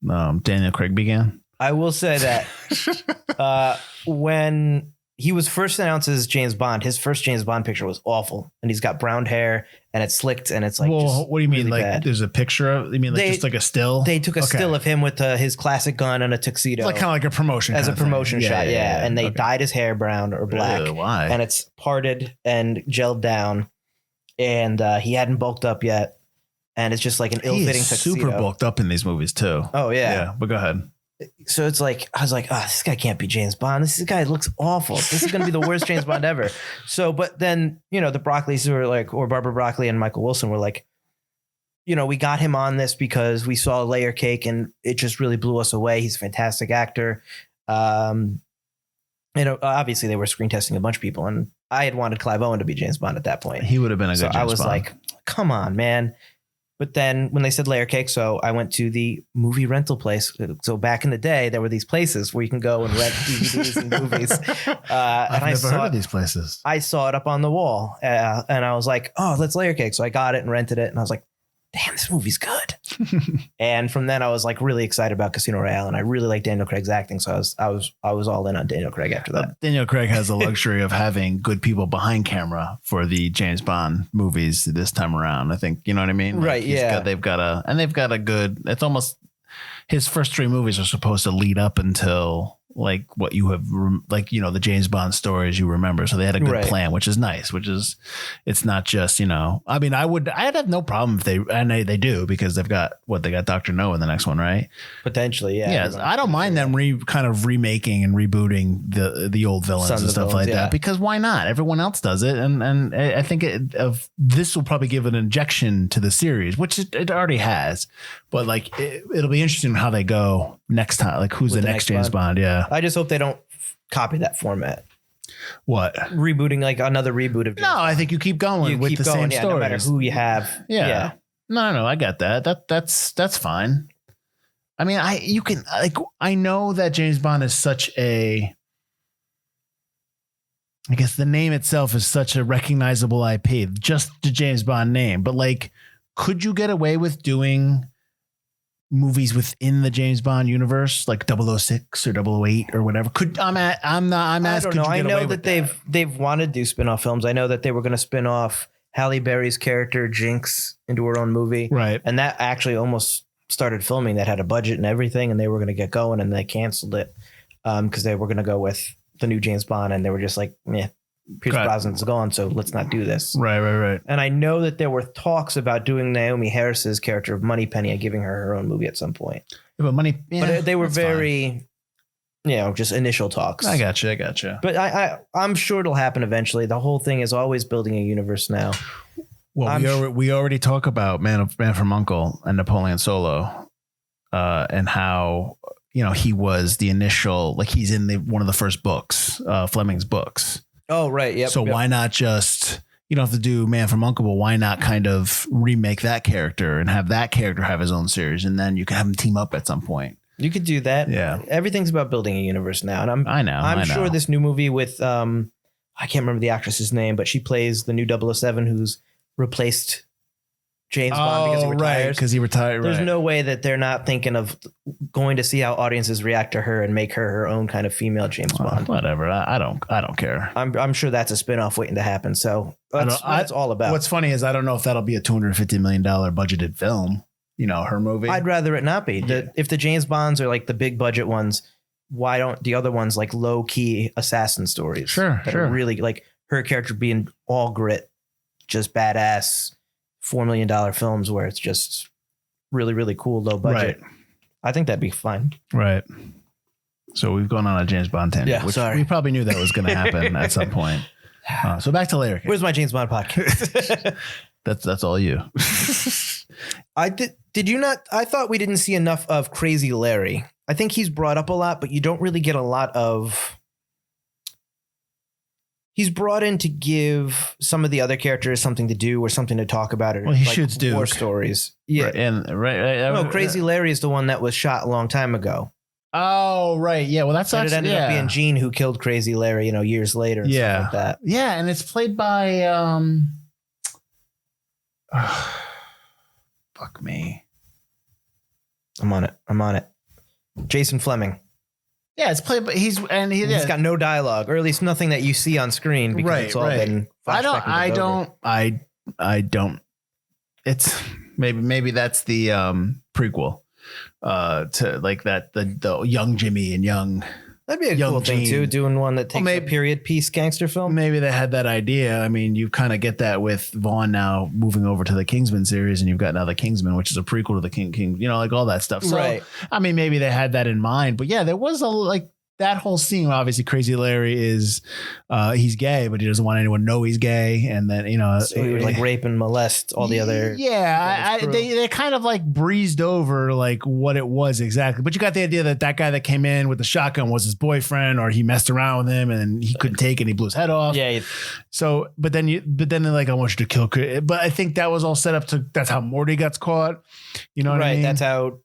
Daniel Craig began? I will say that when he was first announced as James Bond, his first James Bond picture was awful. And he's got brown hair and it's slicked and it's like, well, what do you mean? really Like bad. there's a picture of, you mean like just like a still? They took a still of him with his classic gun and a tuxedo. It's like kind of like a promotion. As a kind of promotion thing. shot. Yeah. And they dyed his hair brown or black. Why? And it's parted and gelled down. And he hadn't bulked up yet. And it's just like an ill-fitting He is tuxedo. super bulked up in these movies too. Oh, yeah. Yeah, but go ahead. So it's like, I was like, oh, this guy can't be James Bond. This guy looks awful. This is going to be the worst James Bond ever. So, but then, you know, the Broccoli's were like, or Barbara Broccoli and Michael Wilson were like, you know, we got him on this because we saw Layer Cake and it just really blew us away. He's a fantastic actor. You know, obviously they were screen testing a bunch of people and I had wanted Clive Owen to be James Bond at that point. He would have been a good James Bond. I was like, come on, man. But then when they said Layer Cake, so I went to the movie rental place. So back in the day, there were these places where you can go and rent DVDs and movies. I've never heard of these places. I saw it up on the wall and I was like, oh, that's Layer Cake. So I got it and rented it. And I was like, damn, this movie's good. And from then I was like really excited about Casino Royale and I really like Daniel Craig's acting. So I was all in on Daniel Craig after that. Daniel Craig has the luxury of having good people behind camera for the James Bond movies this time around. I think, you know what I mean? Like Right. Yeah. they've got a good, it's almost his first three movies are supposed to lead up until like what you have, like, you know, the James Bond stories you remember. So they had a good plan, which is nice, it's not just, you know, I mean, I'd have no problem if they do because they got Dr. No in the next one, right? Potentially. Yeah. Yeah. I don't mind them kind of remaking and rebooting the old villains and stuff like that because why not? Everyone else does it. And I think this will probably give an injection to the series, which it already has, but like, it'll be interesting how they go next time. Like who's the next James Bond? Yeah. I just hope they don't copy that format. What? Rebooting like another reboot of James No, I think you keep going with the same stories. No matter who you have. Yeah. No, I get that. That's fine. I mean, I know that James Bond is such I guess the name itself is such a recognizable IP, just the James Bond name. But like, could you get away with doing movies within the James Bond universe, like 006 or 008 or whatever? I'm asking. I don't know. I know that they've wanted to do spin-off films. I know that they were going to spin off Halle Berry's character Jinx into her own movie, right? And that actually almost started filming. That had a budget and everything, and they were going to get going, and they canceled it because they were going to go with the new James Bond, and they were just like, yeah. Pierce Brosnan's gone, so let's not do this. Right. And I know that there were talks about doing Naomi Harris's character of Moneypenny and giving her own movie at some point. Yeah, but they were very, you know, just initial talks. I gotcha. But I'm sure it'll happen eventually. The whole thing is always building a universe now. Well, we already talk about Man from U.N.C.L.E. and Napoleon Solo, and how, you know, he was the initial, like he's in one of the first books, Fleming's books. Oh, right. Yep. So why not just, you don't have to do Man from U.N.C.L.E., but why not kind of remake that character and have that character have his own series, and then you can have them team up at some point. You could do that. Yeah. Everything's about building a universe now. And I'm sure this new movie with, I can't remember the actress's name, but she plays the new 007 who's replaced James Bond because he retires. Right, because he retired. There's no way that they're not thinking of going to see how audiences react to her and make her own kind of female James Bond. Whatever. I don't care. I'm sure that's a spinoff waiting to happen. So that's what it's all about. What's funny is I don't know if that'll be a $250 million budgeted film. You know, her movie. I'd rather it not be. If the James Bonds are like the big budget ones, why don't the other ones like low key assassin stories? Sure. Are really like her character being all grit, just badass, $4 million films where it's just really, really cool, low budget. Right. I think that'd be fine. Right. So we've gone on a James Bond tangent, Yeah, which sorry. we probably knew that was going to happen at some point. So back to Layer Cake. Where's my James Bond podcast? That's all you. Did you not? I thought we didn't see enough of Crazy Larry. I think he's brought up a lot, but you don't really get a lot of. He's brought in to give some of the other characters something to do or something to talk about. Or Well, he shoots Duke. war stories. Yeah. Right, No, Crazy Larry is the one that was shot a long time ago. Oh, right. Yeah. Well, that's And it actually, ended up being Gene who killed Crazy Larry, years later. And stuff like that. Yeah. And it's played by, fuck me. I'm on it. Jason Fleming. Yeah. It's played by, he's got no dialogue, or at least nothing that you see on screen because it's all been flashback. I don't. It's maybe that's the prequel to like that the young Jimmy and young. That'd be a Young cool thing Gene. too, doing one that takes a period piece gangster film. Maybe they had that idea. I mean, you kind of get that with Vaughn now moving over to the Kingsman series, and you've got now the Kingsman, which is a prequel to the King, like all that stuff. So, Right. I mean, maybe they had that in mind, but yeah, there was that whole scene. Obviously, Crazy Larry is he's gay, but he doesn't want anyone to know he's gay, and then So he would like rape and molest all the other. Yeah, crew. they kind of like breezed over like what it was exactly, but you got the idea that guy that came in with the shotgun was his boyfriend, or he messed around with him and he couldn't take it, and he blew his head off. Yeah. So, but then they're like, I want you to kill. But I think that was all set up to. That's how Morty gets caught. You know what I mean? That's how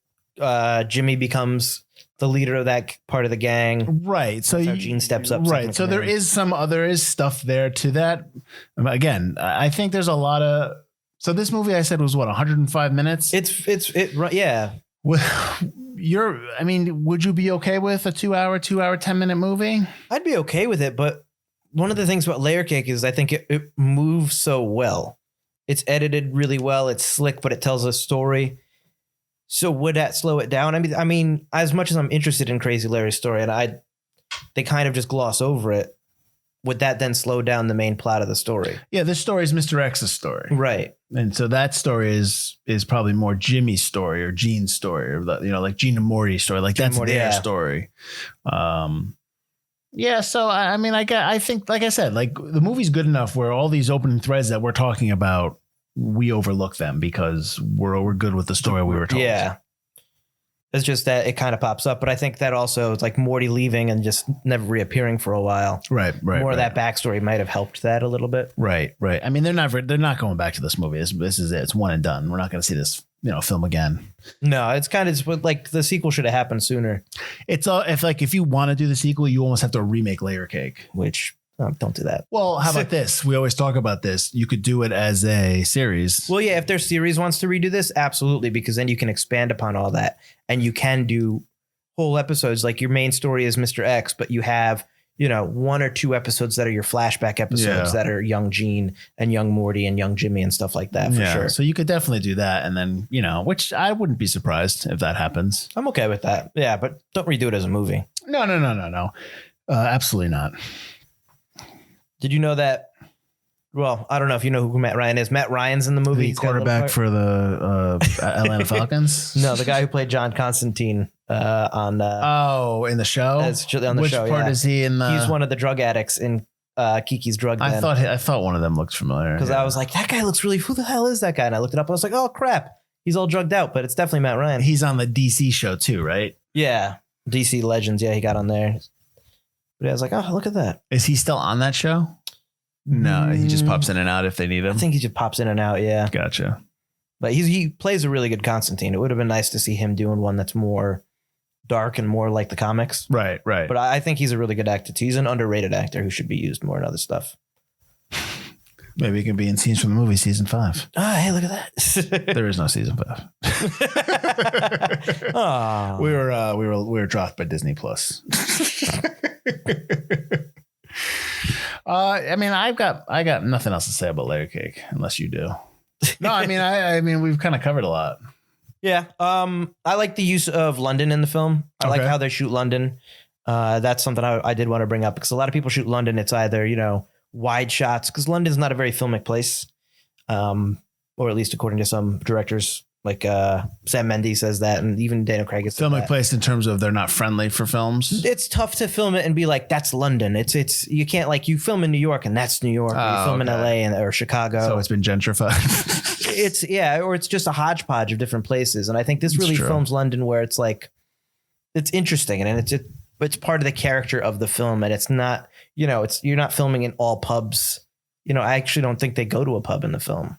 Jimmy becomes the leader of that part of the gang. Right. So That's how Gene steps up. Right. So there is stuff there to that. Again, I think there's a lot of. So this movie I said was what 105 minutes. Yeah. Would you be okay with a 2-hour, 10-minute movie? I'd be okay with it, but one of the things about Layer Cake is I think it moves so well. It's edited really well. It's slick, but it tells a story. So would that slow it down? I mean, as much as I'm interested in Crazy Larry's story, and they kind of just gloss over it, would that then slow down the main plot of the story? Yeah, this story is Mr. X's story, right? And so that story is probably more Jimmy's story or Gene's story, or like Gene and Morty's story. Like that's their story. Yeah. So I mean, I think, like I said, like the movie's good enough where all these opening threads that we're talking about, we overlook them because we're good with the story we were told. Yeah. It's just that it kind of pops up. But I think that also it's like Morty leaving and just never reappearing for a while. Right. More of that backstory might have helped that a little bit. Right. I mean, they're not going back to this movie. This is it. It's one and done. We're not going to see this, film again. No, it's kind of just like the sequel should have happened sooner. If you want to do the sequel, you almost have to remake Layer Cake, which don't do that. Well, how about this? We always talk about this. You could do it as a series. Well, yeah, if their series wants to redo this, absolutely, because then you can expand upon all that and you can do whole episodes. Like your main story is Mr. X, but you have, 1 or 2 episodes that are your flashback episodes that are young Gene and young Morty and young Jimmy and stuff like that for sure. So you could definitely do that. And then, which I wouldn't be surprised if that happens. I'm okay with that. Yeah, but don't redo it as a movie. No. Absolutely not. Did you know that? Well, I don't know if you know who Matt Ryan is. Matt Ryan's in the movie. The quarterback for the Atlanta Falcons? No, the guy who played John Constantine on. In the show? On the Which show, part is he in? He's one of the drug addicts in Kiki's Drug Den. I thought one of them looked familiar. Because I was like, that guy looks really. Who the hell is that guy? And I looked it up. I was like, oh crap, he's all drugged out, but it's definitely Matt Ryan. He's on the DC show too, right? Yeah, DC Legends. Yeah, he got on there. But I was like, oh, look at that. Is he still on that show? No, he just pops in and out if they need him. I think he just pops in and out. Yeah. Gotcha. But he plays a really good Constantine. It would have been nice to see him doing one that's more dark and more like the comics. Right. But I think he's a really good actor. He's an underrated actor who should be used more in other stuff. Maybe he can be in scenes from the movie season 5. Oh, hey, look at that. There is no season 5. Oh. We were dropped by Disney Plus. I mean, I got nothing else to say about Layer Cake unless you do. No, I mean, we've kind of covered a lot. Yeah. I like the use of London in the film. I like how they shoot London. That's something I did want to bring up because a lot of people shoot London. It's either, wide shots because London's not a very filmic place. or at least according to some directors. Like Sam Mendes says that, and even Daniel Craig has said Filming that. place in terms of they're not friendly for films. It's tough to film it and be like, that's London. It's you can't, like, you film in New York and that's New York. Or you film in LA or Chicago. So it's been gentrified. Or it's just a hodgepodge of different places. And I think this really films London where it's like, it's interesting and it's part of the character of the film. And it's not, you're not filming in all pubs. I actually don't think they go to a pub in the film.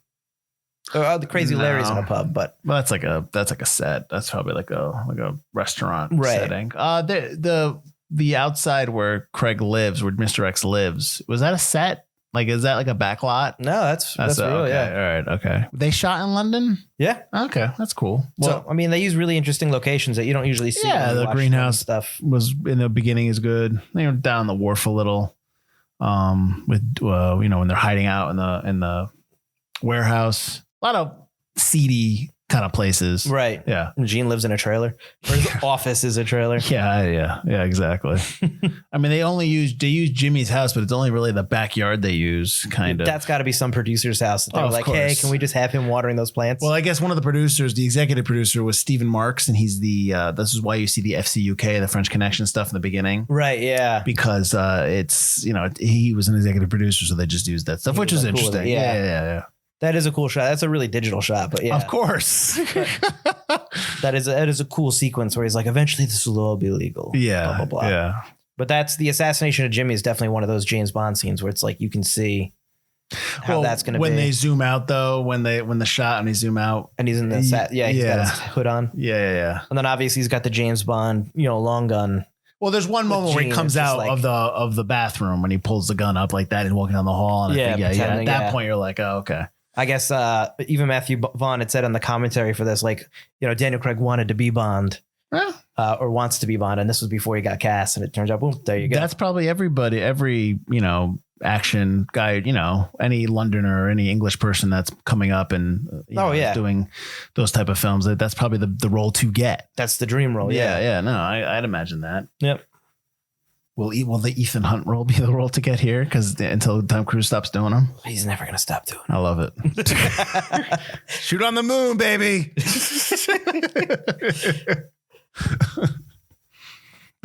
The Crazy Larry's in a pub, but that's like a set. That's probably like a restaurant Right. setting. The outside where Craig lives, where Mr. X lives, was that a set? Like, is that like a back lot? no, that's real. okay. Yeah. All right. Okay. They shot in London. Yeah. Okay, that's cool. So, I mean, they use really interesting locations that you don't usually see. Yeah, when you the watch greenhouse stuff. was in the beginning is good. They were down the wharf a little, with when they're hiding out in the warehouse. A lot of seedy kind of places. Right. Yeah. Gene lives in a trailer. Or his office is a trailer. Yeah, exactly. I mean, they use Jimmy's house, but it's only really the backyard they use, kind of. That's got to be some producer's house. They're of like, course. hey, can we just have him watering those plants? Well, I guess one of the producers, the executive producer, was Stephen Marks, and he's this is why you see the FCUK, the French Connection stuff in the beginning. Right, yeah. Because it's, he was an executive producer, so they just used that stuff, which was was cool with interesting. it, yeah. Yeah. That is a cool shot. That's a really digital shot, but yeah. Of course. That is a cool sequence where he's like, eventually this will all be legal. Yeah. Blah, blah, blah. Yeah. But that's the assassination of Jimmy is definitely one of those James Bond scenes where it's like you can see how that's going to be. When they zoom out, though, when the shot and they zoom out. And he's in the he's got his hood on. Yeah. And then obviously he's got the James Bond, long gun. Well, there's one moment where he comes out of the bathroom when he pulls the gun up like that and walking down the hall. And at that point, you're like, oh, okay. I guess even Matthew Vaughn had said on the commentary for this, like, Daniel Craig wanted to be Bond or wants to be Bond. And this was before he got cast. And it turns out, boom, there you go. That's probably every action guy, any Londoner or any English person that's coming up and doing those type of films. That's probably the role to get. That's the dream role. Yeah. No, I'd imagine that. Yep. Will the Ethan Hunt role be the role to get here? Because until Tom Cruise stops doing them, he's never going to stop doing it. I love it. Shoot on the moon, baby.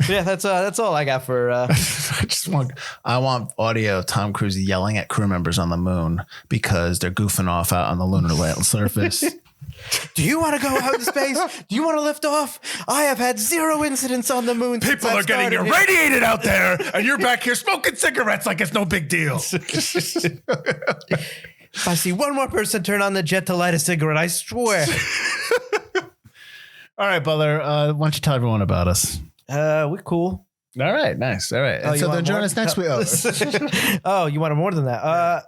Yeah, that's all I got for. I want audio of Tom Cruise yelling at crew members on the moon because they're goofing off out on the lunar surface. Do you want to go out in space? Do you want to lift off? I have had 0 incidents on the moon. People are getting irradiated out there, and you're back here smoking cigarettes like it's no big deal. If I see one more person turn on the jet to light a cigarette, I swear. All right, Butler, why don't you tell everyone about us? We're cool. All right, nice. All right. Oh, And so then join us next week. Oh, you wanted more than that?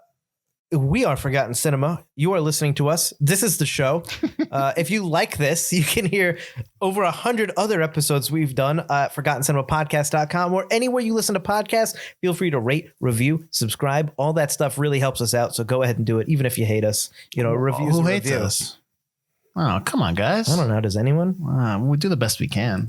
We are Forgotten Cinema. You are listening to us. This is the show. If you like this, you can hear over 100 other episodes we've done at ForgottenCinemaPodcast.com or anywhere you listen to podcasts. Feel free to rate, review, subscribe. All that stuff really helps us out. So go ahead and do it, even if you hate us. Reviews. Who hates us? Oh, come on, guys. I don't know. Does anyone? We do the best we can.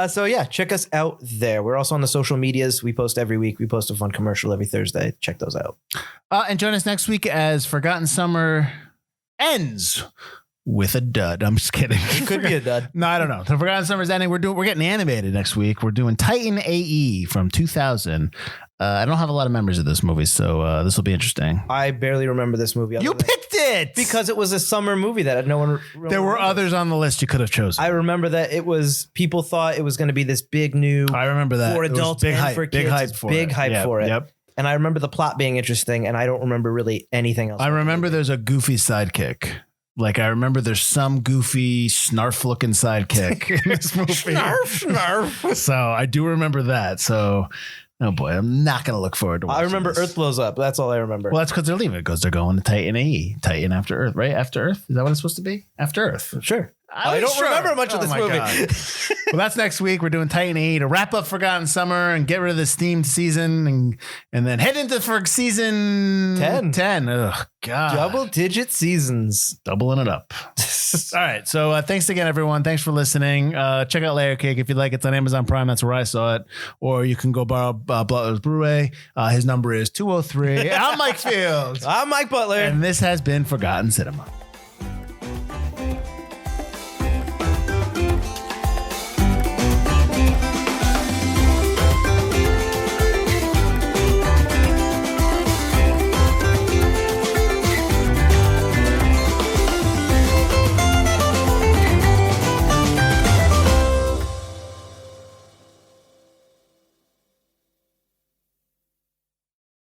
So yeah, check us out there. We're also on the social medias. We post every week. We post a fun commercial every Thursday. Check those out. And join us next week as Forgotten Summer ends with a dud. I'm just kidding. It could be a dud. No, I don't know. The Forgotten Summer's ending. We're getting animated next week. We're doing Titan AE from 2000. I don't have a lot of memories of this movie, so this will be interesting. I barely remember this movie. You picked it because it was a summer movie that no one. There were others on the list you could have chosen. I remember that people thought it was going to be this big new. I remember that for adults big and hype, for kids. Big hype for it. Yep. And I remember the plot being interesting, and I don't remember really anything else. I remember there's a goofy sidekick. Like, I remember there's some goofy, snarf-looking sidekick in this movie. Snarf. So I do remember that. So, oh boy, I'm not going to look forward to watching I remember this. Earth blows up. That's all I remember. Well, that's because they're leaving. Because they're going to Titan AE. Titan after Earth, right? After Earth? Is that what it's supposed to be? After Earth. Sure. I don't remember much of this movie. Well, that's next week. We're doing Titan 8 to wrap up Forgotten Summer and get rid of this themed season and then head into for season 10. Oh, God. Double-digit seasons. Doubling it up. All right. So thanks again, everyone. Thanks for listening. Check out Layer Cake if you like. It's on Amazon Prime. That's where I saw it. Or you can go borrow Butler's Blu-ray. His number is 203. I'm Mike Fields. I'm Mike Butler. And this has been Forgotten Cinema.